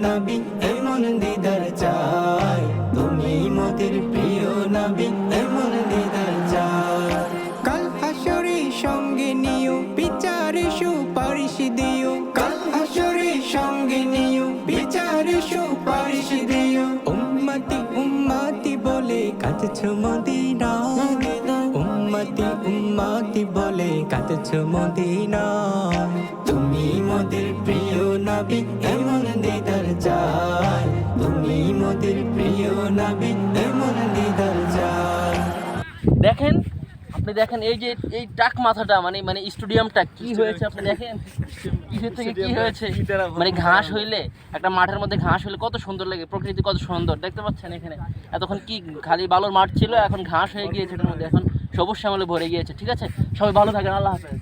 নবী এমন দিদার চাই, তুমি মোদের প্রিয় নবী এমন দিদার চাই। কাল হাসরে সঙ্গে নিও, বিচারে সুপারিশ দিও, কাল হাসরে সঙ্গে নিও, বিচারে সুপারিশ দিও। উম্মতি উম্মতি বলে কাঁদছো মদিনায়, উম্মতি উম্মতি বলে কাঁদছো মদিনায়। তুমি মোদের প্রিয় নবী এমন দিদার চাই, তুমি মোদের প্রিয় নবী এমন দিদার চাই। দেখেন আপনি দেখেন এই যে এই টাক মাথাটা মানে মানে স্টেডিয়ামটা কি হয়েছে আপনি দেখেন কিসের থেকে কি হয়েছে। মানে ঘাস হইলে একটা মাঠের মধ্যে ঘাস হইলে কত সুন্দর লাগে, প্রকৃতি কত সুন্দর দেখতে পাচ্ছেন। এখানে এতক্ষণ কি খালি বালুর মাঠ ছিল, এখন ঘাস হয়ে গিয়েছে, এটার মধ্যে এখন সবুজ শ্যামলে ভরে গিয়েছে। ঠিক আছে, সবাই ভালো থাকেন, আল্লাহ হাফেজ।